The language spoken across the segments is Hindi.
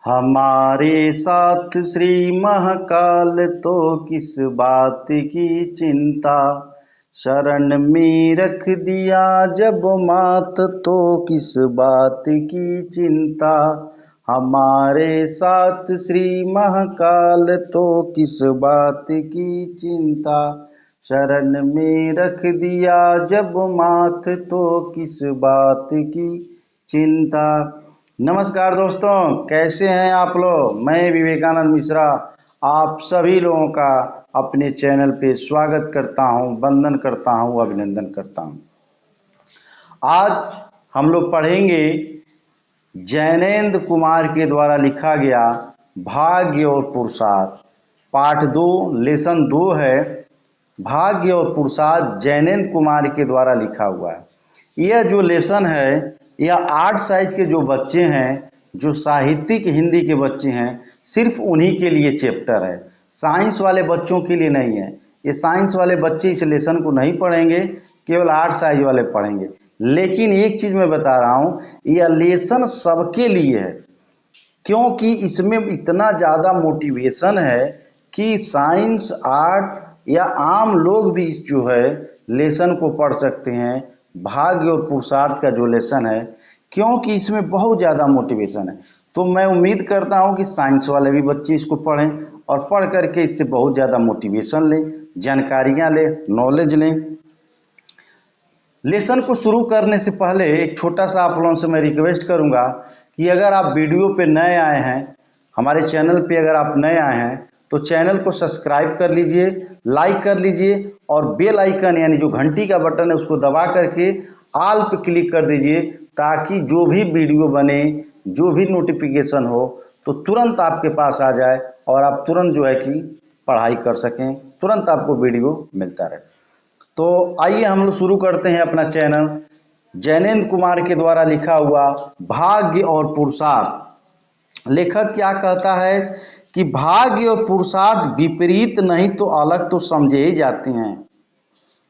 हमारे साथ श्री महाकाल तो किस बात की चिंता। शरण में रख दिया जब मात तो किस बात की चिंता। हमारे साथ श्री महाकाल तो किस बात की चिंता। शरण में रख दिया जब मात तो किस बात की चिंता। नमस्कार दोस्तों, कैसे हैं आप लोग। मैं विवेकानंद मिश्रा आप सभी लोगों का अपने चैनल पे स्वागत करता हूं, वंदन करता हूं, अभिनंदन करता हूं। आज हम लोग पढ़ेंगे जैनेंद्र कुमार के द्वारा लिखा गया भाग्य और पुरुषार्थ, पाठ 2 लेसन 2 है। भाग्य और पुरुषार्थ जैनेंद्र कुमार के द्वारा लिखा हुआ है। यह जो लेसन है यह 8 साइज के जो बच्चे हैं, जो साहित्यिक हिंदी के बच्चे हैं, सिर्फ उन्हीं के लिए चैप्टर है। साइंस वाले बच्चों के लिए नहीं है। ये साइंस वाले बच्चे इस लेसन को नहीं पढ़ेंगे, केवल 8 साइज वाले पढ़ेंगे। लेकिन एक चीज़ मैं बता रहा हूँ, यह लेसन सबके लिए है, क्योंकि इसमें इतना ज़्यादा मोटिवेशन है कि साइंस, आर्ट या आम लोग भी इस जो है लेसन को पढ़ सकते हैं। भाग्य और पुरुषार्थ का जो लेसन है, क्योंकि इसमें बहुत ज़्यादा मोटिवेशन है। तो मैं उम्मीद करता हूं कि साइंस वाले भी बच्चे इसको पढ़ें और पढ़ करके इससे बहुत ज़्यादा मोटिवेशन लें, जानकारियां लें, नॉलेज लें। लेसन को शुरू करने से पहले एक छोटा सा आप लोगों से मैं रिक्वेस्ट करूंगा कि अगर आप वीडियो पे नए आए हैं, हमारे चैनल पे अगर आप नए आए हैं तो चैनल को सब्सक्राइब कर लीजिए, लाइक कर लीजिए और बेल आइकन यानी जो घंटी का बटन है उसको दबा करके ऑल पे क्लिक कर दीजिए, ताकि जो भी वीडियो बने, जो भी नोटिफिकेशन हो तो तुरंत आपके पास आ जाए और आप तुरंत जो है कि पढ़ाई कर सकें, तुरंत आपको वीडियो मिलता रहे। तो आइए हम लोग शुरू करते हैं अपना चैनल। जैनेंद्र कुमार के द्वारा लिखा हुआ भाग्य और पुरुषार्थ। लेखक क्या कहता है कि भाग्य और पुरुषार्थ विपरीत नहीं तो अलग तो समझे ही जाते हैं।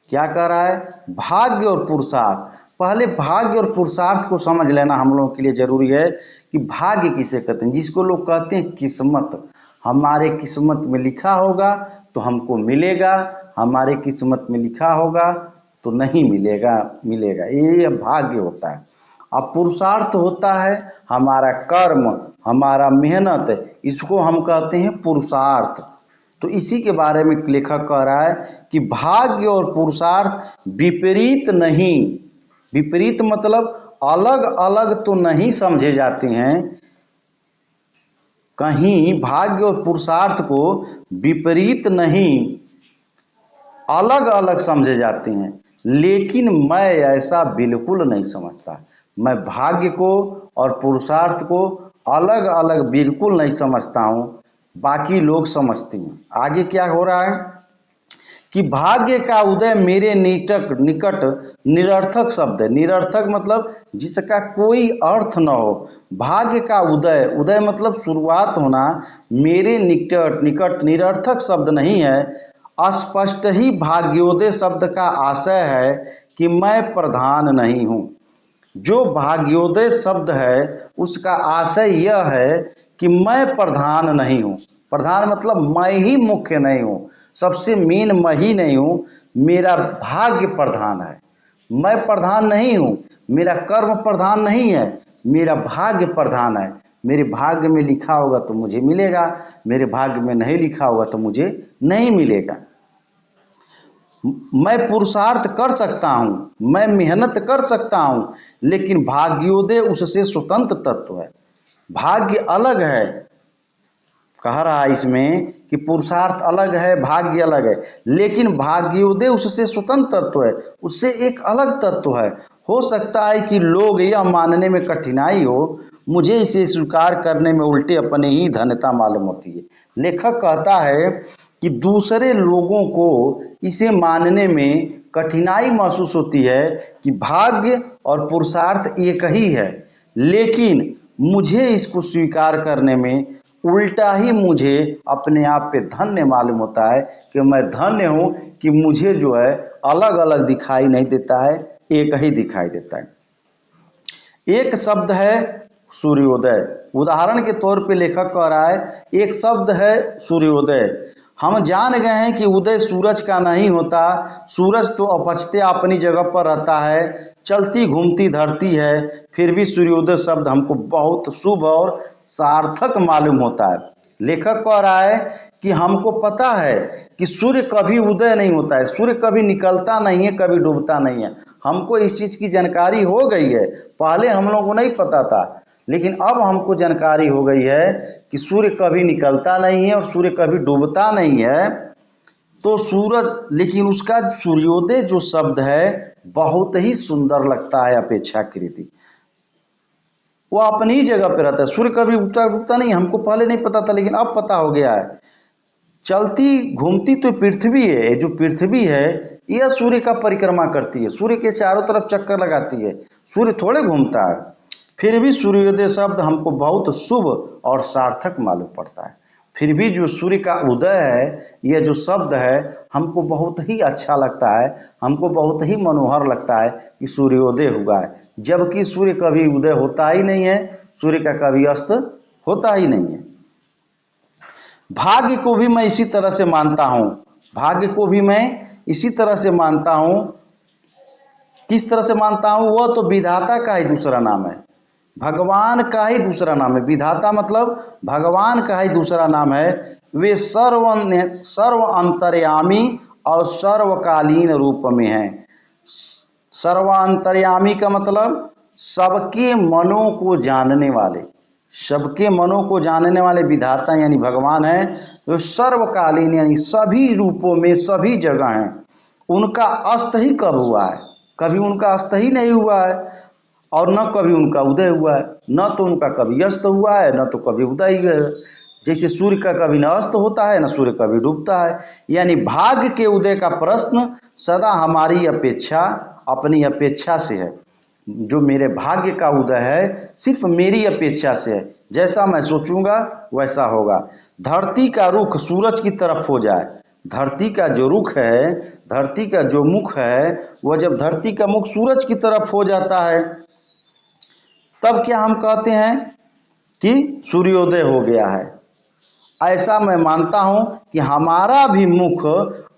क्या कह रहा है? भाग्य और पुरुषार्थ। पहले भाग्य और पुरुषार्थ को समझ लेना हम लोगों के लिए जरूरी है कि भाग्य किसे कहते हैं, जिसको लोग कहते हैं किस्मत। हमारे किस्मत में लिखा होगा तो हमको मिलेगा, हमारे किस्मत में लिखा होगा तो नहीं मिलेगा मिलेगा ये भाग्य होता है। अब पुरुषार्थ होता है हमारा कर्म, हमारा मेहनत, इसको हम कहते हैं पुरुषार्थ। तो इसी के बारे में लेखक कह रहा है कि भाग्य और पुरुषार्थ विपरीत नहीं, विपरीत मतलब अलग अलग तो नहीं समझे जाते हैं। कहीं भाग्य और पुरुषार्थ को विपरीत नहीं, अलग अलग समझे जाते हैं, लेकिन मैं ऐसा बिल्कुल नहीं समझता। मैं भाग्य को और पुरुषार्थ को अलग अलग बिल्कुल नहीं समझता हूँ, बाकी लोग समझते हैं। आगे क्या हो रहा है कि भाग्य का उदय मेरे निकट निरर्थक शब्द है। निरर्थक मतलब जिसका कोई अर्थ न हो। भाग्य का उदय, उदय मतलब शुरुआत होना, मेरे निकट निरर्थक शब्द नहीं है। स्पष्ट ही भाग्योदय शब्द का आशय है कि मैं प्रधान नहीं हूँ। जो भाग्योदय शब्द है उसका आशय यह है कि मैं प्रधान नहीं हूँ। प्रधान मतलब मैं ही मुख्य नहीं हूँ, सबसे मेन मैं ही नहीं हूँ, मेरा भाग्य प्रधान है। मैं प्रधान नहीं हूँ, मेरा कर्म प्रधान नहीं है, मेरा भाग्य प्रधान है। मेरे भाग्य में लिखा होगा तो मुझे मिलेगा, मेरे भाग्य में नहीं लिखा होगा तो मुझे नहीं मिलेगा। मैं पुरुषार्थ कर सकता हूँ, मैं मेहनत कर सकता हूँ, लेकिन भाग्योदय उससे स्वतंत्र तत्व है। भाग्य अलग है, कह रहा है इसमें कि पुरुषार्थ अलग है, भाग्य अलग है, लेकिन भाग्योदय उससे स्वतंत्र तत्व है, उससे एक अलग तत्व है। हो सकता है कि लोग यह मानने में कठिनाई हो, मुझे इसे स्वीकार करने में उल्टे अपने ही धन्यता मालूम होती है। लेखक कहता है कि दूसरे लोगों को इसे मानने में कठिनाई महसूस होती है कि भाग्य और पुरुषार्थ एक ही है, लेकिन मुझे इसको स्वीकार करने में उल्टा ही मुझे अपने आप पे धन्य मालूम होता है कि मैं धन्य हूँ कि मुझे जो है अलग अलग दिखाई नहीं देता है, एक ही दिखाई देता है। एक शब्द है सूर्योदय, उदाहरण के तौर पे लेखक कह रहा है, एक शब्द है सूर्योदय। हम जान गए हैं कि उदय सूरज का नहीं होता, सूरज तो अपचते अपनी जगह पर रहता है, चलती घूमती धरती है, फिर भी सूर्योदय शब्द हमको बहुत शुभ और सार्थक मालूम होता है। लेखक कह रहा है कि हमको पता है कि सूर्य कभी उदय नहीं होता है, सूर्य कभी निकलता नहीं है, कभी डूबता नहीं है। हमको इस चीज़ की जानकारी हो गई है, पहले हम लोगों को नहीं पता था, लेकिन अब हमको जानकारी हो गई है कि सूर्य कभी निकलता नहीं है और सूर्य कभी डूबता नहीं है। तो सूरज, लेकिन उसका सूर्योदय जो शब्द है बहुत ही सुंदर लगता है अपेक्षाकृत। वो अपनी ही जगह पे रहता है, सूर्य कभी उगता डूबता नहीं, हमको पहले नहीं पता था लेकिन अब पता हो गया है। चलती घूमती तो पृथ्वी है, जो पृथ्वी है यह सूर्य का परिक्रमा करती है, सूर्य के चारों तरफ चक्कर लगाती है, सूर्य थोड़े घूमता है। फिर भी सूर्योदय शब्द हमको बहुत शुभ और सार्थक मालूम पड़ता है। फिर भी जो सूर्य का उदय है, यह जो शब्द है हमको बहुत ही अच्छा लगता है, हमको बहुत ही मनोहर लगता है कि सूर्योदय हुआ है, जबकि सूर्य कभी उदय होता ही नहीं है, सूर्य का कभी अस्त होता ही नहीं है। भाग्य को भी मैं इसी तरह से मानता हूँ, भाग्य को भी मैं इसी तरह से मानता हूँ। किस तरह से मानता हूँ? वह तो विधाता का ही दूसरा नाम है, भगवान का ही दूसरा नाम है। विधाता मतलब भगवान का ही दूसरा नाम है। वे सर्व अंतर्यामी और सर्वकालीन रूप में हैं। सर्व अंतर्यामी का मतलब सबके मनों को जानने वाले, सबके मनों को जानने वाले विधाता यानी भगवान है, जो सर्वकालीन यानी सभी रूपों में सभी जगह हैं। उनका अस्त ही कब हुआ है? कभी उनका अस्त ही नहीं हुआ है, और न कभी उनका उदय हुआ है, न तो उनका कभी अस्त हुआ है, न तो कभी उदय हुआ है। जैसे सूर्य का कभी न अस्त होता है, न सूर्य कभी डूबता है। यानी भाग्य के उदय का प्रश्न सदा हमारी अपेक्षा, अपनी अपेक्षा से है। जो मेरे भाग्य का उदय है सिर्फ मेरी अपेक्षा से है, जैसा मैं सोचूंगा वैसा होगा। धरती का रुख सूरज की तरफ हो जाए, धरती का जो रुख है, धरती का जो मुख है, वह जब धरती का मुख सूरज की तरफ हो जाता है, तब क्या हम कहते हैं कि सूर्योदय हो गया है। ऐसा मैं मानता हूं कि हमारा भी मुख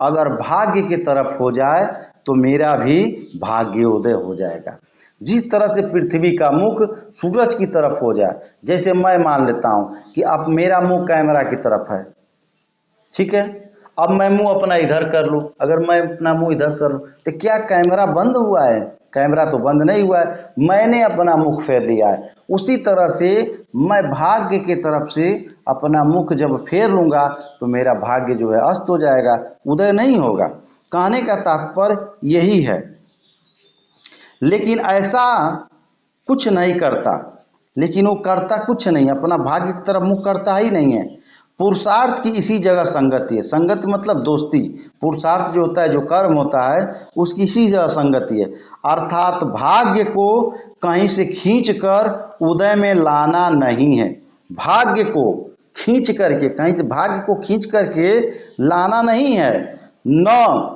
अगर भाग्य की तरफ हो जाए तो मेरा भी भाग्योदय हो जाएगा। जिस तरह से पृथ्वी का मुख सूरज की तरफ हो जाए, जैसे मैं मान लेता हूं कि अब मेरा मुंह कैमरा की तरफ है, ठीक है, अब मैं मुंह अपना इधर कर लूं, अगर मैं अपना मुंह इधर कर लूं तो क्या कैमरा बंद हुआ है? कैमरा तो बंद नहीं हुआ है, मैंने अपना मुख फेर लिया है। उसी तरह से मैं भाग्य की तरफ से अपना मुख जब फेर लूंगा तो मेरा भाग्य जो है अस्त हो जाएगा, उदय नहीं होगा। कहने का तात्पर्य यही है। लेकिन ऐसा कुछ नहीं करता, लेकिन वो करता कुछ नहीं, अपना भाग्य की तरफ मुख करता ही नहीं है। पुरुषार्थ की इसी जगह संगति है। संगति मतलब दोस्ती। पुरुषार्थ जो होता है, जो कर्म होता है, उसकी इसी जगह संगति है। अर्थात भाग्य को कहीं से खींच कर उदय में लाना नहीं है। भाग्य को खींच करके, कहीं से भाग्य को खींच करके लाना नहीं है, न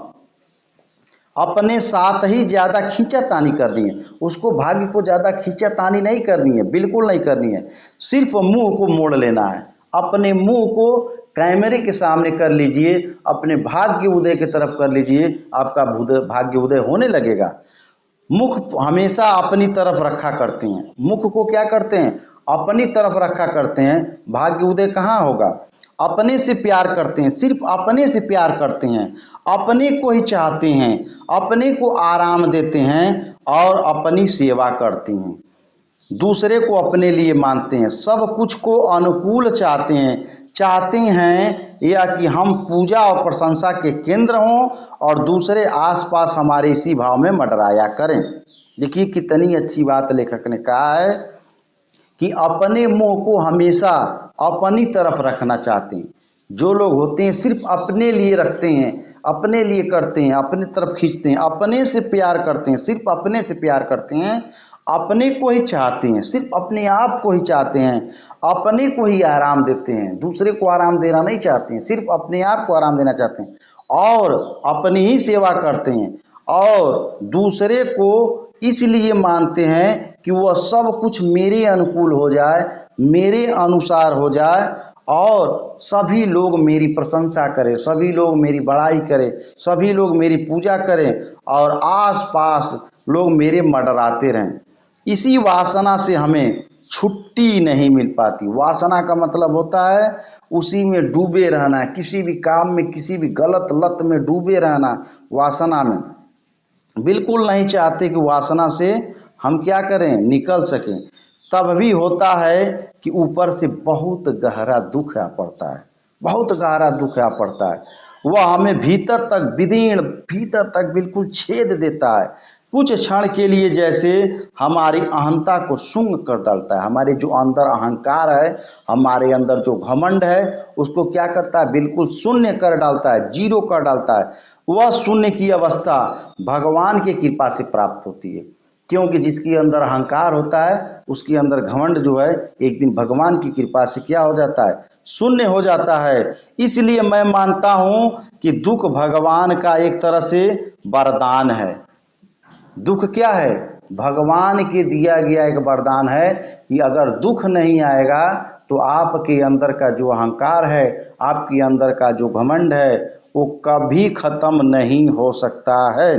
अपने साथ ही ज़्यादा खींचातानी करनी है। उसको भाग्य को ज़्यादा खींचातानी नहीं करनी है, बिल्कुल नहीं करनी है। सिर्फ मुंह को मोड़ लेना है, अपने मुंह को कैमरे के सामने कर लीजिए, अपने भाग्य उदय की तरफ कर लीजिए, आपका भाग्य उदय होने लगेगा। मुख हमेशा अपनी तरफ रखा करते हैं, मुख को क्या करते हैं? अपनी तरफ रखा करते हैं। भाग्य उदय कहाँ होगा? अपने से प्यार करते हैं, सिर्फ अपने से प्यार करते हैं, अपने को ही चाहते हैं, अपने को आराम देते हैं और अपनी सेवा करते हैं। दूसरे को अपने लिए मानते हैं, सब कुछ को अनुकूल चाहते हैं या कि हम पूजा और प्रशंसा के केंद्र हों और दूसरे आसपास हमारे इसी भाव में मंडराया करें। देखिए कितनी अच्छी बात लेखक ने कहा है कि अपने मुंह को हमेशा अपनी तरफ रखना चाहते हैं। जो लोग होते हैं सिर्फ अपने लिए रखते हैं, अपने लिए करते हैं, अपने तरफ खींचते हैं, अपने से प्यार करते हैं, सिर्फ अपने से प्यार करते हैं, अपने को ही चाहते हैं, सिर्फ अपने आप को ही चाहते हैं, अपने को ही आराम देते हैं, दूसरे को आराम देना नहीं चाहते हैं, सिर्फ अपने आप को आराम देना चाहते हैं और अपनी ही सेवा करते हैं और दूसरे को इसलिए मानते हैं कि वह सब कुछ मेरे अनुकूल हो जाए, मेरे अनुसार हो जाए और सभी लोग मेरी प्रशंसा करें, सभी लोग मेरी बड़ाई करें, सभी लोग मेरी पूजा करें और आसपास लोग मेरे मंडराते रहें। इसी वासना से हमें छुट्टी नहीं मिल पाती। वासना का मतलब होता है उसी में डूबे रहना, किसी भी काम में, किसी भी गलत लत में डूबे रहना। वासना में बिल्कुल नहीं चाहते कि वासना से हम क्या करें, निकल सकें। तब भी होता है कि ऊपर से बहुत गहरा दुख आ पड़ता है, बहुत गहरा दुख आ पड़ता है। वह हमें भीतर तक विदीर्ण, भीतर तक बिल्कुल छेद देता है। कुछ क्षण के लिए जैसे हमारी अहंता को शून्य कर डालता है। हमारे जो अंदर अहंकार है, हमारे अंदर जो घमंड है, उसको क्या करता है, बिल्कुल शून्य कर डालता है, जीरो कर डालता है। वह शून्य की अवस्था भगवान की कृपा से प्राप्त होती है, क्योंकि जिसके अंदर अहंकार होता है, उसके अंदर घमंड जो है, एक दिन भगवान की कृपा से क्या हो जाता है, शून्य हो जाता है। इसलिए मैं मानता हूं कि दुख भगवान का एक तरह से वरदान है। दुख क्या है, भगवान के दिया गया एक वरदान है कि अगर दुख नहीं आएगा तो आपके अंदर का जो अहंकार है, आपके अंदर का जो घमंड है, वो कभी खत्म नहीं हो सकता है।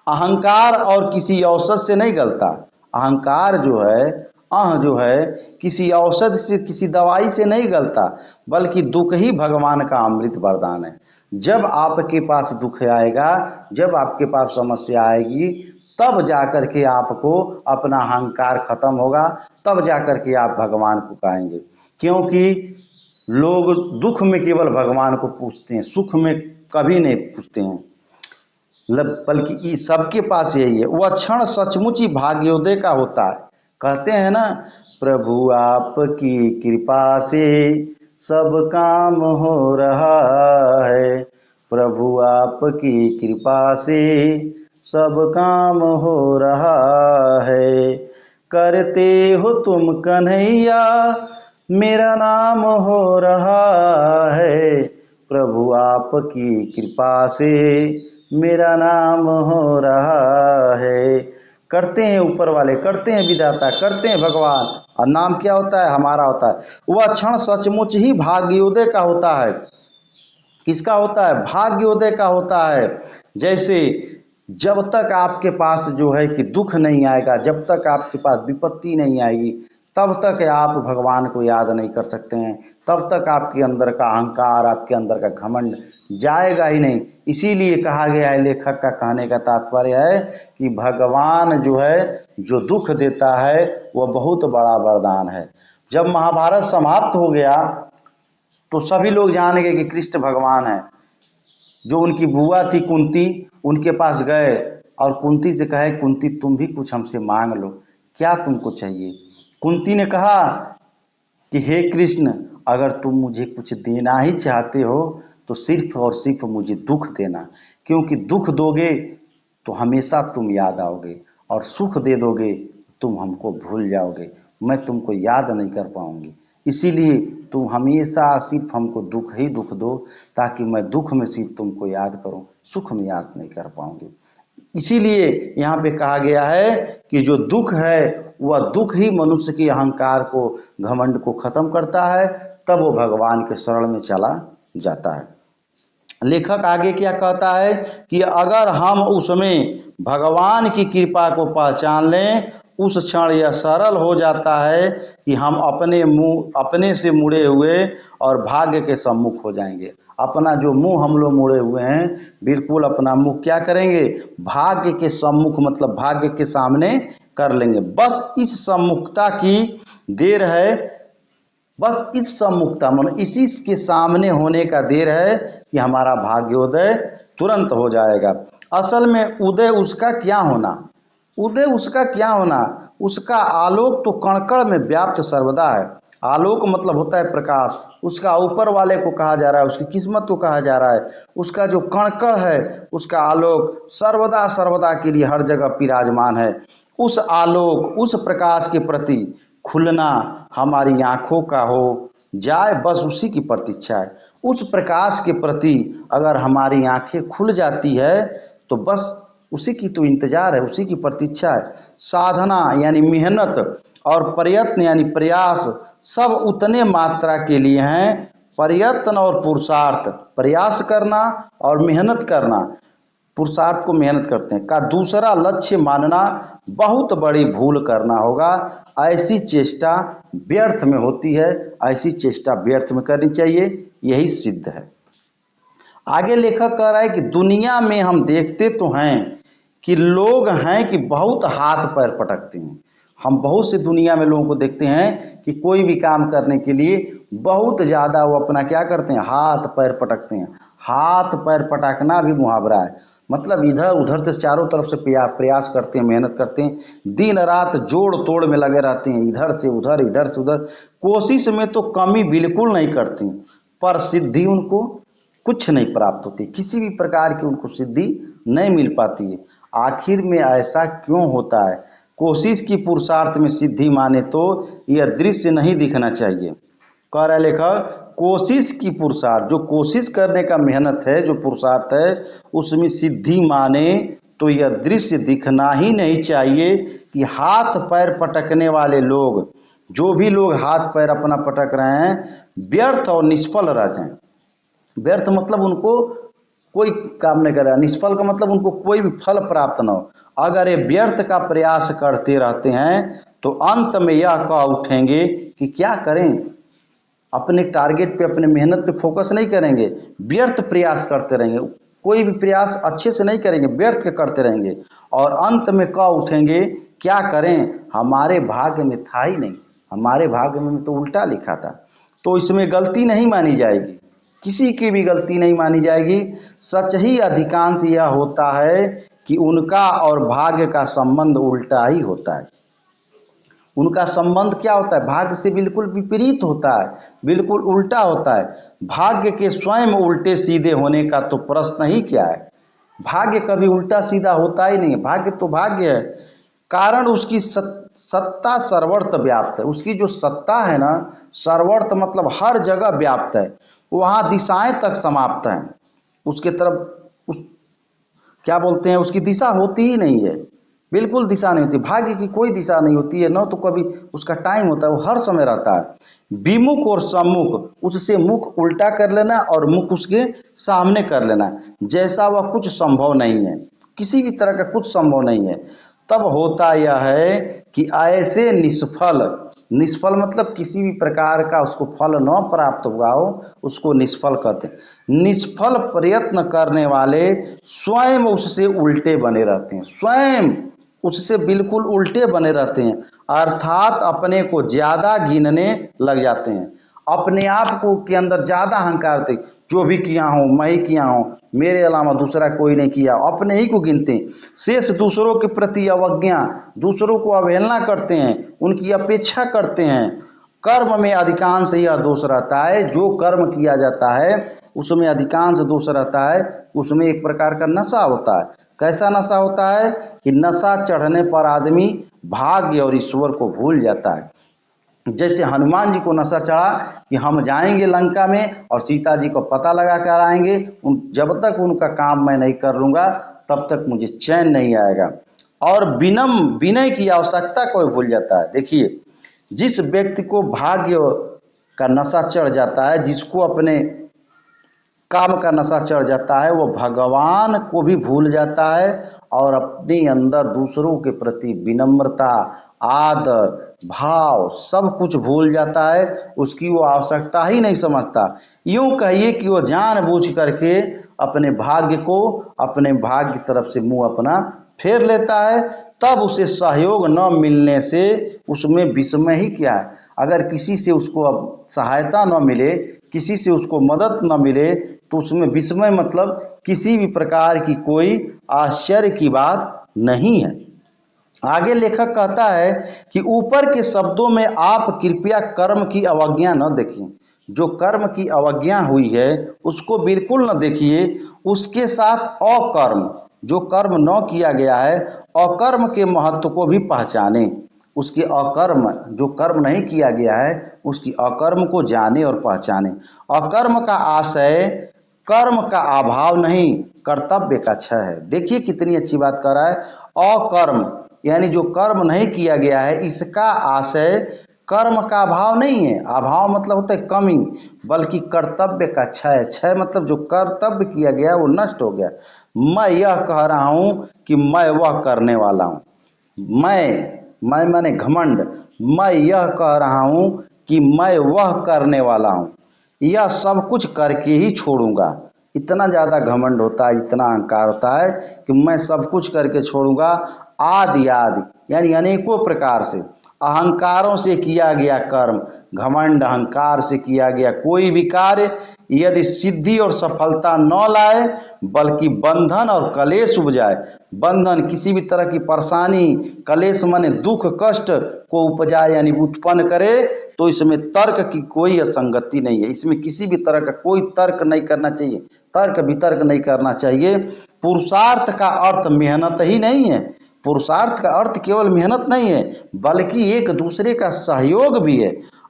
अहंकार और किसी औषध से नहीं गलता। अहंकार जो है, जो है, किसी औषध से, किसी दवाई से नहीं गलता, बल्कि दुख ही भगवान का अमृत वरदान है। जब आपके पास दुख आएगा, जब आपके पास समस्या आएगी, तब जाकर के आपको अपना अहंकार खत्म होगा, तब जाकर के आप भगवान को पाएंगे। क्योंकि लोग दुख में केवल भगवान को पूछते हैं, सुख में कभी नहीं पूछते हैं। बल्कि सबके पास यही है। वह क्षण सचमुच ही भाग्योदय का होता है। कहते हैं ना, प्रभु आपकी कृपा से सब काम हो रहा है, प्रभु आपकी कृपा से सब काम हो रहा है, करते हो तुम कन्हैया मेरा नाम हो रहा है, प्रभु आपकी कृपा से मेरा नाम हो रहा है। करते हैं ऊपर वाले, करते हैं विधाता, करते हैं भगवान, और नाम क्या होता है, हमारा होता है। वह क्षण सचमुच ही भाग्योदय का होता है। किसका होता है, भाग्योदय का होता है। जैसे जब तक आपके पास जो है कि दुख नहीं आएगा, जब तक आपके पास विपत्ति नहीं आएगी, तब तक आप भगवान को याद नहीं कर सकते हैं, तब तक आपके अंदर का अहंकार, आपके अंदर का घमंड जाएगा ही नहीं। इसीलिए कहा गया है, लेखक का कहने का तात्पर्य है कि भगवान जो है, जो दुख देता है, वह बहुत बड़ा वरदान है। जब महाभारत समाप्त हो गया तो सभी लोग जान गए कि कृष्ण भगवान है। जो उनकी बुआ थी कुंती, उनके पास गए और कुंती से कहे, कुंती तुम भी कुछ हमसे मांग लो, क्या तुमको चाहिए। कुंती ने कहा कि हे कृष्ण, अगर तुम मुझे कुछ देना ही चाहते हो तो सिर्फ और सिर्फ मुझे दुख देना, क्योंकि दुख दोगे तो हमेशा तुम याद आओगे, और सुख दे दोगे तुम हमको भूल जाओगे, मैं तुमको याद नहीं कर पाऊंगी। इसीलिए तुम हमेशा सिर्फ हमको दुख ही दुख दो, ताकि मैं दुख में सिर्फ तुमको याद करूं, सुख में याद नहीं कर पाऊंगी। इसीलिए यहाँ पे कहा गया है कि जो दुख है, वह दुख ही मनुष्य के अहंकार को, घमंड को खत्म करता है, तब वो भगवान के शरण में चला जाता है। लेखक आगे क्या कहता है कि अगर हम उसमें भगवान की कृपा को पहचान लें, उस क्षण यह सरल हो जाता है कि हम अपने से मुड़े हुए और भाग्य के सम्मुख हो जाएंगे। अपना जो मुंह हम लोग मुड़े हुए हैं, बिल्कुल अपना मुंह क्या करेंगे, भाग्य के सम्मुख, मतलब भाग्य के सामने कर लेंगे। बस इस सम्मुखता की देर है, बस इस सम्मुखता मन इसी के सामने होने का देर है कि हमारा भाग्योदय तुरंत हो जाएगा। असल में उदय उसका क्या होना, उदय उसका क्या होना, उसका आलोक तो कण-कण में व्याप्त सर्वदा है। आलोक मतलब होता है प्रकाश, उसका ऊपर वाले को कहा जा रहा है, उसकी किस्मत को कहा जा रहा है। उसका जो कण-कण है, उसका आलोक सर्वदा सर्वदा के लिए हर जगह विराजमान है। उस आलोक, उस प्रकाश के प्रति खुलना हमारी आँखों का हो जाए, बस उसी की प्रतीक्षा है। उस प्रकाश के प्रति अगर हमारी आँखें खुल जाती है तो बस उसी की तो इंतजार है, उसी की प्रतीक्षा है। साधना यानी मेहनत और प्रयत्न यानी प्रयास सब उतने मात्रा के लिए हैं। प्रयत्न और पुरुषार्थ, प्रयास करना और मेहनत करना, पुरुषार्थ को मेहनत करते हैं का दूसरा लक्ष्य मानना बहुत बड़ी भूल करना होगा। ऐसी चेष्टा व्यर्थ में होती है, ऐसी चेष्टा व्यर्थ में करनी चाहिए, यही सिद्ध है। आगे लेखक कह रहा है कि दुनिया में हम देखते तो हैं कि लोग हैं कि बहुत हाथ पैर पटकते हैं। हम बहुत से दुनिया में लोगों को देखते हैं कि कोई भी काम करने के लिए बहुत ज़्यादा वो अपना क्या करते हैं, हाथ पैर पटकते हैं। हाथ पैर पटकना भी मुहावरा है, मतलब इधर उधर से चारों तरफ से प्रयास करते हैं, मेहनत करते हैं, दिन रात जोड़ तोड़ में लगे रहते हैं, इधर से उधर, कोशिश में तो कमी बिल्कुल नहीं करते हैं, पर सिद्धि उनको कुछ नहीं प्राप्त होती, किसी भी प्रकार की उनको सिद्धि नहीं मिल पाती है। आखिर में ऐसा क्यों होता है? कोशिश की पुरुषार्थ में सिद्धि माने तो यह दृश्य नहीं दिखना चाहिए। कह रहा है लेखक, कोशिश की पुरुषार्थ, जो कोशिश करने का मेहनत है, जो पुरुषार्थ है, उसमें सिद्धि माने तो यह दृश्य दिखना ही नहीं चाहिए कि हाथ पैर पटकने वाले लोग, जो भी लोग हाथ पैर अपना पटक रहे हैं, व्यर्थ और निष्फल रह जाएं। व्यर्थ मतलब उनको कोई काम नहीं कर रहा, निष्फल का मतलब उनको कोई भी फल प्राप्त न हो। अगर ये व्यर्थ का प्रयास करते रहते हैं तो अंत में यह कह उठेंगे कि क्या करें, अपने टारगेट पे, अपने मेहनत पे फोकस नहीं करेंगे, व्यर्थ प्रयास करते रहेंगे, कोई भी प्रयास अच्छे से नहीं करेंगे, व्यर्थ के करते रहेंगे, और अंत में कह उठेंगे क्या करें, हमारे भाग्य में था ही नहीं, हमारे भाग्य में तो उल्टा लिखा था। तो इसमें गलती नहीं मानी जाएगी, किसी की भी गलती नहीं मानी जाएगी। सच ही अधिकांश यह होता है कि उनका और भाग्य का संबंध उल्टा ही होता है। उनका संबंध क्या होता है? भाग्य से बिल्कुल विपरीत होता है, बिल्कुल उल्टा होता है। भाग्य के स्वयं उल्टे सीधे होने का तो प्रश्न ही क्या है। भाग्य कभी उल्टा सीधा होता ही नहीं है, भाग्य तो भाग्य है। कारण उसकी सत्ता सर्वत्र व्याप्त है, उसकी जो सत्ता है ना, सर्वत्र मतलब हर जगह व्याप्त है, वहाँ दिशाएं तक समाप्त हैं, उसके तरफ उस क्या बोलते हैं, उसकी दिशा होती ही नहीं है, बिल्कुल दिशा नहीं होती। भाग्य की कोई दिशा नहीं होती है, न तो कभी उसका टाइम होता है, वो हर समय रहता है। विमुख और सम्मुख, उससे मुख उल्टा कर लेना और मुख उसके सामने कर लेना, जैसा वह कुछ संभव नहीं है, किसी भी तरह का कुछ संभव नहीं है। तब होता यह है कि ऐसे निष्फल मतलब किसी भी प्रकार का उसको फल न प्राप्त हुआ हो, उसको निष्फल कहते हैं। निष्फल प्रयत्न करने वाले स्वयं उससे उल्टे बने रहते हैं, स्वयं उससे बिल्कुल उल्टे बने रहते हैं, अर्थात अपने को ज़्यादा गिनने लग जाते हैं, अपने आप को के अंदर ज़्यादा अहंकार थे, जो भी किया हूँ मैं ही किया हूँ, मेरे अलावा दूसरा कोई नहीं किया, अपने ही को गिनते हैं। शेष दूसरों के प्रति अवज्ञा, दूसरों को अवहेलना करते हैं, उनकी अपेक्षा करते हैं। कर्म में अधिकांश यह दोष रहता है, जो कर्म किया जाता है उसमें अधिकांश दोष रहता है, उसमें एक प्रकार का नशा होता है। कैसा नशा होता है कि नशा चढ़ने पर आदमी भाग्य और ईश्वर को भूल जाता है। जैसे हनुमान जी को नशा चढ़ा कि हम जाएंगे लंका में और सीता जी को पता लगा कर आएंगे, जब तक उनका काम मैं नहीं कर लूँगा तब तक मुझे चैन नहीं आएगा, और विनय की आवश्यकता को भूल जाता है। देखिए, जिस व्यक्ति को भाग्य का नशा चढ़ जाता है, जिसको अपने काम का नशा चढ़ जाता है, वो भगवान को भी भूल जाता है और अपने अंदर दूसरों के प्रति विनम्रता, आदर, भाव सब कुछ भूल जाता है, उसकी वो आवश्यकता ही नहीं समझता। यूँ कहिए कि वो जानबूझ करके अपने भाग्य की तरफ से मुंह अपना फेर लेता है। तब उसे सहयोग न मिलने से उसमें विस्मय ही क्या है। अगर किसी से उसको अब सहायता न मिले, किसी से उसको मदद न मिले, तो उसमें विस्मय मतलब किसी भी प्रकार की कोई आश्चर्य की बात नहीं है। आगे लेखक कहता है कि ऊपर के शब्दों में आप कृपया कर्म की अवज्ञा न देखें। जो कर्म की अवज्ञा हुई है उसको बिल्कुल न देखिए, उसके साथ अकर्म, जो कर्म न किया गया है, अकर्म के महत्व को भी पहचाने। उसके अकर्म, जो कर्म नहीं किया गया है उसकी अकर्म को जाने और पहचाने। अकर्म का आशय कर्म का अभाव नहीं, कर्तव्य का क्षय है। देखिए कितनी अच्छी बात कर रहा है। अकर्म यानी जो कर्म नहीं किया गया है, इसका आशय कर्म का अभाव नहीं है। अभाव मतलब होता है कमी, बल्कि कर्तव्य का क्षय। क्षय मतलब जो कर्तव्य किया गया वो नष्ट हो गया। मैं यह कह रहा हूँ कि मैं वह करने वाला हूँ। मैं माने घमंड। मैं यह कह रहा हूँ कि मैं वह करने वाला हूँ, यह सब कुछ करके ही छोड़ूंगा। इतना ज़्यादा घमंड होता है, इतना अहंकार होता है कि मैं सब कुछ करके छोड़ूंगा। आदि आदि यानी अनेकों प्रकार से अहंकारों से किया गया कर्म, घमंड अहंकार से किया गया कोई भी कार्य यदि सिद्धि और सफलता न लाए बल्कि बंधन और कलेश उपजाए, बंधन किसी भी तरह की परेशानी, कलेश माने दुख कष्ट को उपजाए यानी उत्पन्न करे, तो इसमें तर्क की कोई असंगति नहीं है। इसमें किसी भी तरह का कोई तर्क नहीं करना चाहिए, तर्क वितर्क नहीं करना चाहिए। पुरुषार्थ का अर्थ मेहनत ही नहीं है। पुरुषार्थ का अर्थ केवल मेहनत नहीं है, बल्कि एक दूसरे का सहयोग भी है।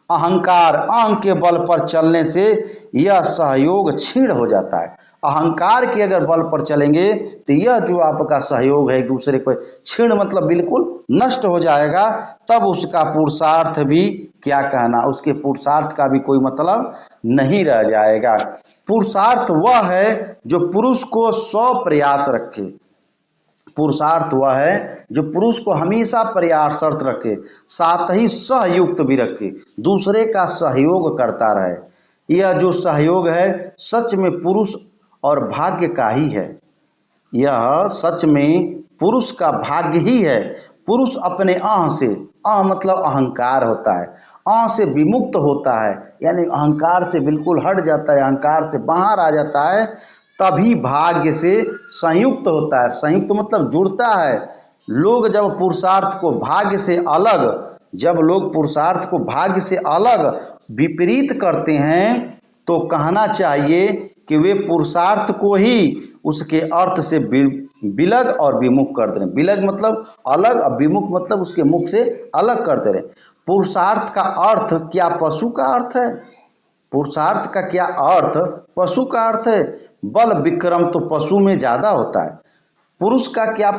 अहंकार अहं के बल पर चलने से यह सहयोग क्षीण हो जाता है। अहंकार के अगर बल पर चलेंगे तो यह जो आपका सहयोग है एक दूसरे को, क्षीण मतलब बिल्कुल नष्ट हो जाएगा। तब उसका पुरुषार्थ भी क्या कहना, उसके पुरुषार्थ का भी कोई मतलब नहीं रह जाएगा। पुरुषार्थ वह है जो पुरुष को सौ प्रयास रखे। पुरुषार्थ वह है जो पुरुष को हमेशा प्रयासरत रखे, साथ ही सहयुक्त भी रखे, दूसरे का सहयोग करता रहे। यह जो सहयोग है सच में पुरुष और भाग्य का ही है। यह सच में पुरुष का भाग्य ही है। पुरुष अपने अह से, अह मतलब अहंकार होता है, अह से विमुक्त होता है, यानी अहंकार से बिल्कुल हट जाता है, अहंकार से बाहर आ जाता है, तभी भाग्य से संयुक्त होता है। संयुक्त मतलब जुड़ता है। लोग जब पुरुषार्थ को भाग्य से अलग, जब लोग पुरुषार्थ को भाग्य से अलग विपरीत करते हैं तो कहना चाहिए कि वे पुरुषार्थ को ही उसके अर्थ से विलग और विमुख कर दे रहे। विलग मतलब अलग और विमुख मतलब उसके मुख से अलग कर दे रहे। पुरुषार्थ का अर्थ क्या पशु का अर्थ है? पुरुषार्थ का क्या अर्थ पशु का अर्थ है? बल विक्रम तो पशु में ज़्यादा होता है। पुरुष का क्या,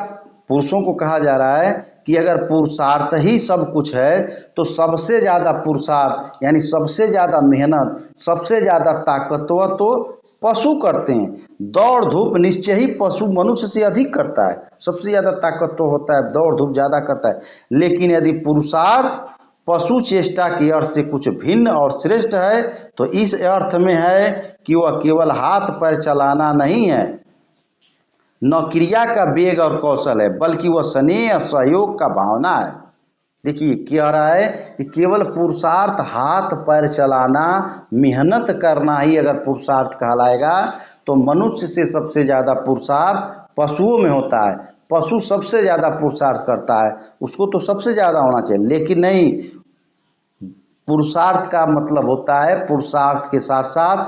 पुरुषों को कहा जा रहा है कि अगर पुरुषार्थ ही सब कुछ है तो सबसे ज़्यादा पुरुषार्थ यानी सबसे ज़्यादा मेहनत, सबसे ज़्यादा ताकतवर तो पशु करते हैं। दौड़ धूप निश्चय ही पशु मनुष्य से अधिक करता है, सबसे ज़्यादा ताकत तो होता है, दौड़ धूप ज़्यादा करता है। लेकिन यदि पुरुषार्थ पशु चेष्टा के अर्थ से कुछ भिन्न और श्रेष्ठ है तो इस अर्थ में है कि वह केवल हाथ पैर चलाना नहीं है, न क्रिया का वेग और कौशल है, बल्कि वह स्नेह सहयोग का भावना है। देखिए क्या रहा है कि केवल पुरुषार्थ हाथ पैर चलाना, मेहनत करना ही अगर पुरुषार्थ कहलाएगा तो मनुष्य से सबसे ज़्यादा पुरुषार्थ पशुओं में होता है। पशु सबसे ज़्यादा पुरुषार्थ करता है, उसको तो सबसे ज़्यादा होना चाहिए। लेकिन नहीं, पुरुषार्थ का मतलब होता है पुरुषार्थ के साथ साथ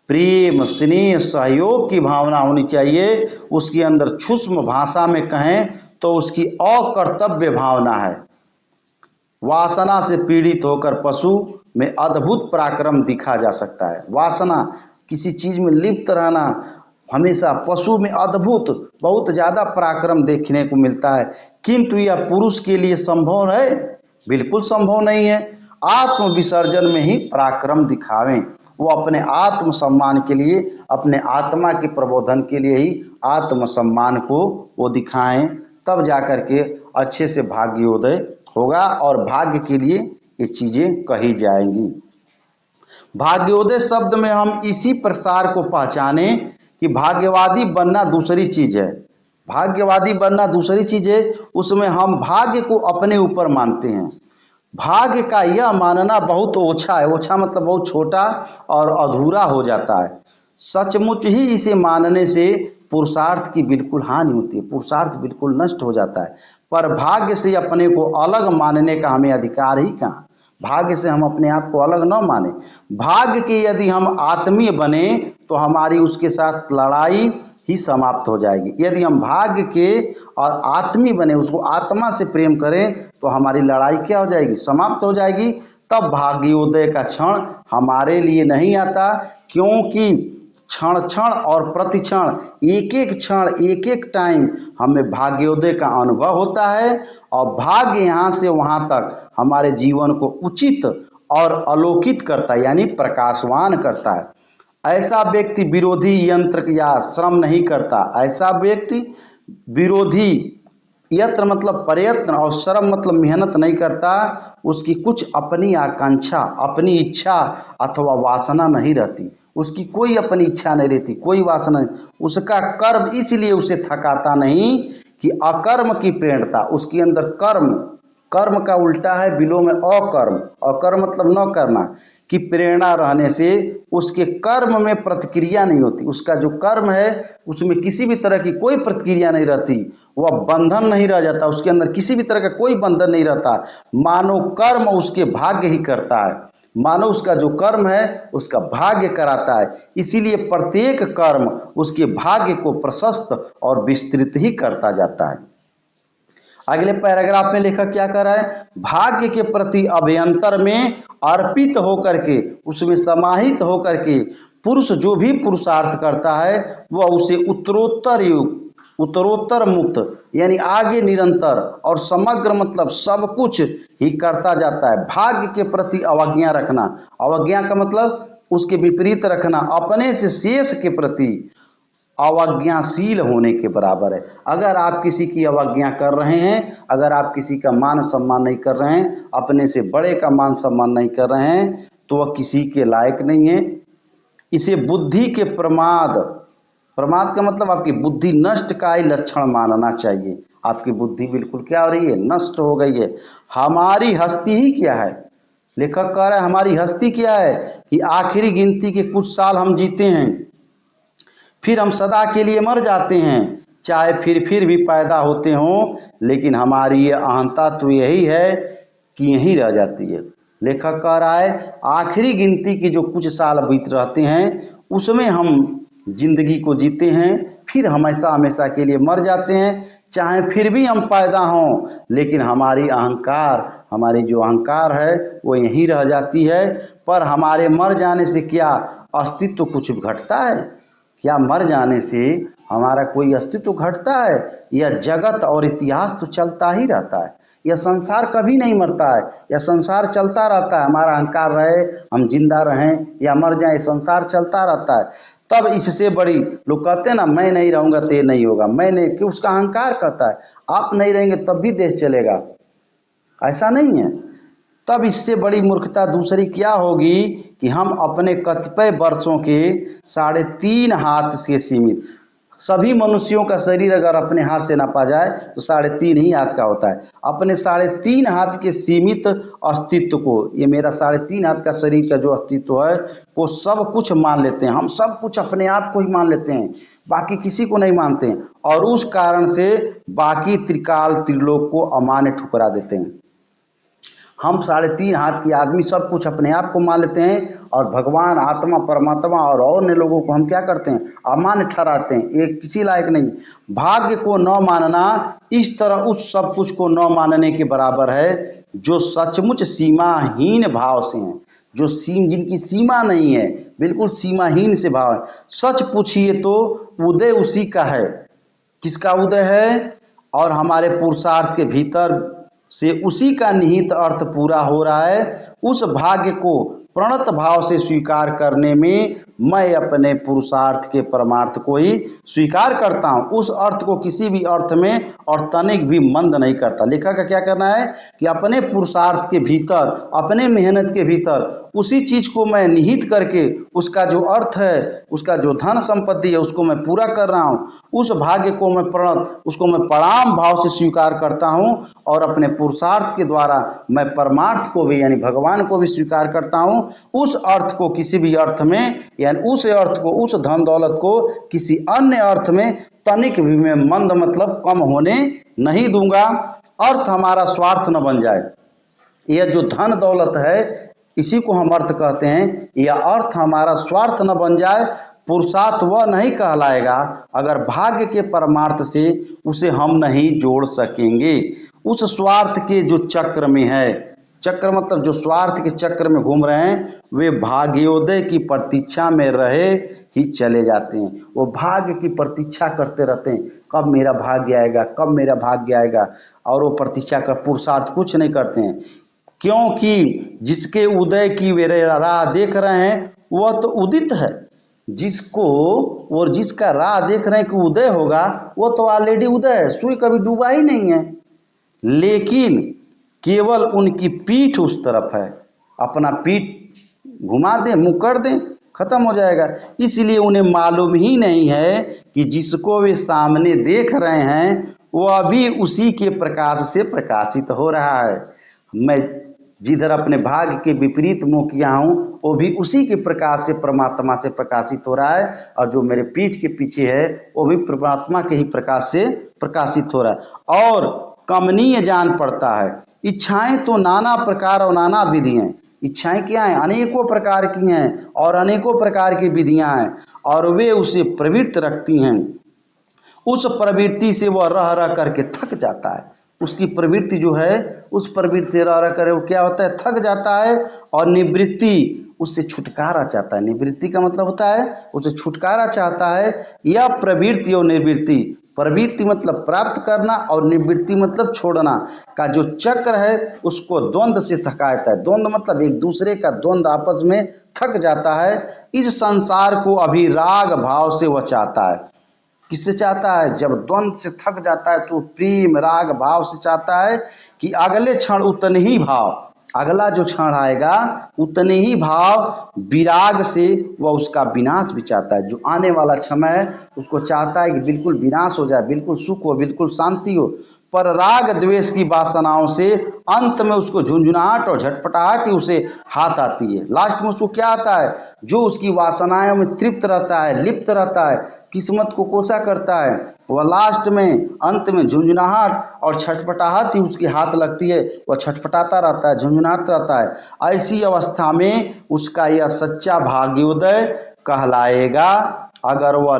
प्रेम स्नेह सहयोग की भावना होनी चाहिए। उसके अंदर सूक्ष्म भाषा में कहें तो उसकी अकर्तव्य भावना है। वासना से पीड़ित होकर पशु में अद्भुत पराक्रम दिखा जा सकता है। वासना किसी चीज़ में लिप्त रहना, हमेशा पशु में अद्भुत बहुत ज़्यादा पराक्रम देखने को मिलता है। किंतु यह पुरुष के लिए संभव है? बिल्कुल संभव नहीं है। आत्म विसर्जन में ही पराक्रम दिखावें, वो अपने आत्म सम्मान के लिए, अपने आत्मा के प्रबोधन के लिए ही आत्म सम्मान को वो दिखाएं, तब जाकर के अच्छे से भाग्योदय होगा और भाग्य के लिए ये चीज़ें कही जाएंगी। भाग्योदय शब्द में हम इसी प्रसार को पहचाने कि भाग्यवादी बनना दूसरी चीज़ है। भाग्यवादी बनना दूसरी चीज़ है, उसमें हम भाग्य को अपने ऊपर मानते हैं। भाग्य का यह मानना बहुत ओछा है, ओछा मतलब बहुत छोटा और अधूरा हो जाता है। सचमुच ही इसे मानने से पुरुषार्थ की बिल्कुल हानि होती है, पुरुषार्थ बिल्कुल नष्ट हो जाता है। पर भाग्य से अपने को अलग मानने का हमें अधिकार ही कहाँ? भाग्य से हम अपने आप को अलग न माने। भाग्य के यदि हम आत्मीय बने तो हमारी उसके साथ लड़ाई ही समाप्त हो जाएगी। यदि हम भाग्य के और आत्मी बने, उसको आत्मा से प्रेम करें तो हमारी लड़ाई क्या हो जाएगी? समाप्त हो जाएगी। तब भाग्योदय का क्षण हमारे लिए नहीं आता, क्योंकि क्षण क्षण और प्रतिक्षण, एक एक क्षण, एक एक टाइम हमें भाग्योदय का अनुभव होता है और भाग्य यहाँ से वहाँ तक हमारे जीवन को उचित और अलौकित करता है, यानी प्रकाशवान करता है। ऐसा व्यक्ति विरोधी यंत्र या श्रम नहीं करता। ऐसा व्यक्ति विरोधी यत्न मतलब प्रयत्न और श्रम मतलब मेहनत नहीं करता। उसकी कुछ अपनी आकांक्षा, अपनी इच्छा अथवा वासना नहीं रहती। उसकी कोई अपनी इच्छा नहीं रहती, कोई वासना नहीं। उसका कर्म इसलिए उसे थकाता नहीं कि अकर्म की प्रेरणता उसके अंदर कर्म, कर्म का उल्टा है विलोम में अकर्म, अकर्म मतलब न करना की प्रेरणा रहने से उसके कर्म में प्रतिक्रिया नहीं होती। उसका जो कर्म है उसमें किसी भी तरह की कोई प्रतिक्रिया नहीं रहती, वह बंधन नहीं रह जाता, उसके अंदर किसी भी तरह का कोई बंधन नहीं रहता। मानो कर्म उसके भाग्य ही करता है, मानो उसका जो कर्म है उसका भाग्य कराता है। इसीलिए प्रत्येक कर्म उसके भाग्य को प्रशस्त और विस्तृत ही करता जाता है। अगले पैराग्राफ में लेखक क्या कर रहा है, भाग्य के प्रति अभ्यंतर में अर्पित होकर के, उसमें समाहित होकर के पुरुष जो भी पुरुषार्थ करता है वह उसे उत्तरोत्तर युग, उत्तरोत्तर मुक्त यानी आगे निरंतर और समग्र मतलब सब कुछ ही करता जाता है। भाग्य के प्रति अवज्ञा रखना, अवज्ञा का मतलब उसके विपरीत रखना, अपने से शेष के प्रति अवज्ञाशील होने के बराबर है। अगर आप किसी की अवज्ञा कर रहे हैं, अगर आप किसी का मान सम्मान नहीं कर रहे हैं, अपने से बड़े का मान सम्मान नहीं कर रहे हैं, तो वह किसी के लायक नहीं है। इसे बुद्धि के प्रमाद, प्रमाद का मतलब आपकी बुद्धि नष्ट का ही लक्षण मानना चाहिए। आपकी बुद्धि बिल्कुल क्या हो रही है, नष्ट हो गई है। हमारी हस्ती ही क्या है, लेखक कह रहा है हमारी हस्ती क्या है कि आखिरी गिनती के कुछ साल हम जीते हैं, फिर हम सदा के लिए मर जाते हैं, चाहे फिर भी पैदा होते हों, लेकिन हमारी ये अहंता तो यही है कि यहीं रह जाती है। लेखक कह रहा है आखिरी गिनती के जो कुछ साल बीत रहते हैं उसमें हम जिंदगी को जीते हैं, फिर हमेशा हमेशा के लिए मर जाते हैं, चाहे फिर भी हम पैदा हों, लेकिन हमारी अहंकार, हमारी जो अहंकार है वो यहीं रह जाती है। पर हमारे मर जाने से क्या अस्तित्व कुछ घटता है? क्या मर जाने से हमारा कोई अस्तित्व घटता है? यह जगत और इतिहास तो चलता ही रहता है, यह संसार कभी नहीं मरता है, यह संसार चलता रहता है। हमारा अहंकार रहे, हम जिंदा रहें या मर जाएं, संसार चलता रहता है। तब इससे बड़ी लोग कहते हैं ना, मैं नहीं रहूँगा तो ये नहीं होगा, मैं नहीं, कि उसका अहंकार कहता है आप नहीं रहेंगे तब भी देश चलेगा, ऐसा नहीं है। तब इससे बड़ी मूर्खता दूसरी क्या होगी कि हम अपने कतिपय वर्षों के 3.5 हाथ से सीमित, सभी मनुष्यों का शरीर अगर अपने हाथ से नापा जाए तो 3.5 ही हाथ का होता है। अपने 3.5 हाथ के सीमित अस्तित्व को, ये मेरा 3.5 हाथ का शरीर का जो अस्तित्व है वो सब कुछ मान लेते हैं, हम सब कुछ अपने आप को ही मान लेते हैं, बाकी किसी को नहीं मानते हैं, और उस कारण से बाकी त्रिकाल त्रिलोक को अमान्य ठुकरा देते हैं। हम 3.5 हाथ की आदमी सब कुछ अपने आप को मान लेते हैं, और भगवान, आत्मा, परमात्मा और अन्य लोगों को हम क्या करते हैं, अमान्य ठहराते हैं, एक किसी लायक नहीं। भाग्य को न मानना इस तरह उस सब कुछ को न मानने के बराबर है जो सचमुच सीमाहीन भाव से हैं, जो जिनकी सीमा नहीं है, बिल्कुल सीमाहीन से भाव है। सच पूछिए तो उदय उसी का है। किसका उदय है? और हमारे पुरुषार्थ के भीतर से उसी का निहित अर्थ पूरा हो रहा है। उस भाग्य को प्रणत भाव से स्वीकार करने में मैं अपने पुरुषार्थ के परमार्थ को ही स्वीकार करता हूँ, उस अर्थ को किसी भी अर्थ में और तनिक भी मंद नहीं करता। लेखक का क्या करना है कि अपने पुरुषार्थ के भीतर, अपने मेहनत के भीतर उसी चीज़ को मैं निहित करके उसका जो अर्थ है, उसका जो धन संपत्ति है उसको मैं पूरा कर रहा हूँ। उस भाग्य को मैं प्रणत, उसको मैं प्रणाम भाव से स्वीकार करता हूँ, और अपने पुरुषार्थ के द्वारा मैं परमार्थ को भी यानी भगवान को भी स्वीकार करता हूँ। उस अर्थ को किसी भी अर्थ में, यानी उस अर्थ को, उस धन दौलत को किसी अन्य अर्थ में तनिक भी मैं मंद मतलब कम होने नहीं दूंगा। अर्थ हमारा स्वार्थ न बन जाए। यह जो धन दौलत है इसी को हम अर्थ कहते हैं, यह अर्थ हमारा स्वार्थ न बन जाए। पुरुषार्थ वह नहीं कहलाएगा अगर भाग्य के परमार्थ से उसे हम नहीं जोड़ सकेंगे। उस स्वार्थ के जो चक्र में है, चक्र मतलब जो स्वार्थ के चक्र में घूम रहे हैं वे भाग्योदय की प्रतीक्षा में रहे ही चले जाते हैं। वो भाग्य की प्रतीक्षा करते रहते हैं, कब मेरा भाग्य आएगा, कब मेरा भाग्य आएगा, और वो प्रतीक्षा का पुरुषार्थ कुछ नहीं करते हैं। क्योंकि जिसके उदय की वे राह देख रहे हैं वह तो उदित है, जिसको और जिसका राह देख रहे हैं कि उदय होगा वो तो ऑलरेडी उदय है, सूर्य कभी डूबा ही नहीं है। लेकिन केवल उनकी पीठ उस तरफ है, अपना पीठ घुमा दें, मुँह कर दें, खत्म हो जाएगा। इसलिए उन्हें मालूम ही नहीं है कि जिसको वे सामने देख रहे हैं वह भी उसी के प्रकाश से प्रकाशित हो रहा है। मैं जिधर अपने भाग्य के विपरीत मुँह किया हूँ वो भी उसी के प्रकाश से परमात्मा से प्रकाशित हो रहा है, और जो मेरे पीठ के पीछे है वो भी परमात्मा के ही प्रकाश से प्रकाशित हो रहा है। और कमनीय जान पड़ता है, इच्छाएं तो नाना प्रकार और नाना विधि हैं। इच्छाएं क्या हैं? अनेकों प्रकार की हैं और अनेकों प्रकार की विधियां हैं, और वे उसे प्रवृत्त रखती हैं। उस प्रवृत्ति से वह रह रह करके थक जाता है। उसकी प्रवृत्ति जो है उस प्रवृत्ति रह रह कर वो क्या होता है, थक जाता है, और निवृत्ति उससे छुटकारा चाहता है। निवृत्ति का मतलब होता है उसे छुटकारा चाहता है। यह प्रवृत्ति और निवृत्ति, प्रवृत्ति मतलब प्राप्त करना और निवृत्ति मतलब छोड़ना का जो चक्र है उसको द्वंद्व से थकाता है। द्वंद्व मतलब एक दूसरे का द्वंद्व, आपस में थक जाता है। इस संसार को अभी राग भाव से वह चाहता है। किससे चाहता है? जब द्वंद्व से थक जाता है तो प्रेम राग भाव से चाहता है कि अगले क्षण उतने ही भाव, अगला जो क्षण आएगा उतने ही भाव विराग से वह उसका विनाश भी चाहता है। जो आने वाला समय है उसको चाहता है कि बिल्कुल विनाश हो जाए, बिल्कुल सुख हो, बिल्कुल शांति हो। पर राग द्वेष की वासनाओं से अंत में उसको झुंझुनाहट और झटपटाहट ही उसे हाथ आती है। लास्ट में उसको क्या आता है? जो उसकी वासनाओं में तृप्त रहता है, लिप्त रहता है, किस्मत को कोसा करता है, वह लास्ट में अंत में झुंझुनाहट और छटपटाहट ही उसके हाथ लगती है। वह छटपटाता रहता है, झुंझुनाता रहता है। ऐसी अवस्था में उसका यह सच्चा भाग्योदय कहलाएगा अगर वह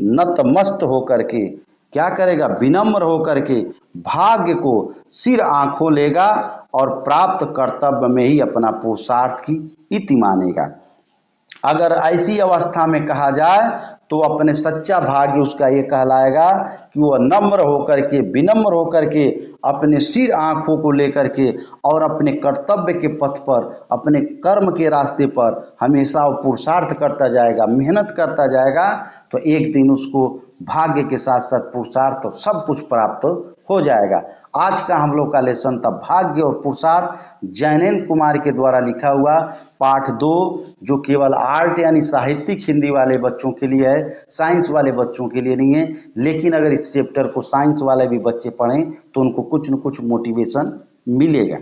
नतमस्त होकर के क्या करेगा? विनम्र होकर के भाग्य को सिर आंखों लेगा और प्राप्त कर्तव्य में ही अपना पुरुषार्थ की इति मानेगा। अगर ऐसी अवस्था में कहा जाए तो अपने सच्चा भाग्य उसका ये कहलाएगा कि वह नम्र होकर के, विनम्र होकर के, अपने सिर आंखों को लेकर के और अपने कर्तव्य के पथ पर, अपने कर्म के रास्ते पर हमेशा वो पुरुषार्थ करता जाएगा, मेहनत करता जाएगा, तो एक दिन उसको भाग्य के साथ साथ पुरुषार्थ तो सब कुछ प्राप्त हो जाएगा। आज का हम लोग का लेसन था भाग्य और पुरुषार्थ, जैनेन्द्र कुमार के द्वारा लिखा हुआ पाठ 2, जो केवल आर्ट यानी साहित्यिक हिंदी वाले बच्चों के लिए है, साइंस वाले बच्चों के लिए नहीं है। लेकिन अगर इस चैप्टर को साइंस वाले भी बच्चे पढ़ें तो उनको कुछ न कुछ मोटिवेशन मिलेगा।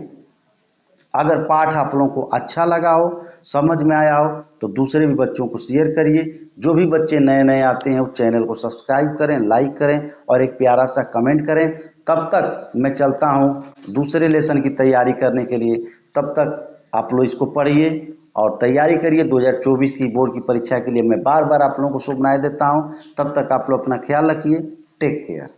अगर पाठ आप लोगों को अच्छा लगा हो, समझ में आया हो, तो दूसरे भी बच्चों को शेयर करिए। जो भी बच्चे नए नए आते हैं उस चैनल को सब्सक्राइब करें, लाइक करें और एक प्यारा सा कमेंट करें। तब तक मैं चलता हूँ दूसरे लेसन की तैयारी करने के लिए। तब तक आप लोग इसको पढ़िए और तैयारी करिए 2024 की बोर्ड की परीक्षा के लिए। मैं बार बार आप लोगों को शुभकामनाएं देता हूँ। तब तक आप लोग अपना ख्याल रखिए। Take care.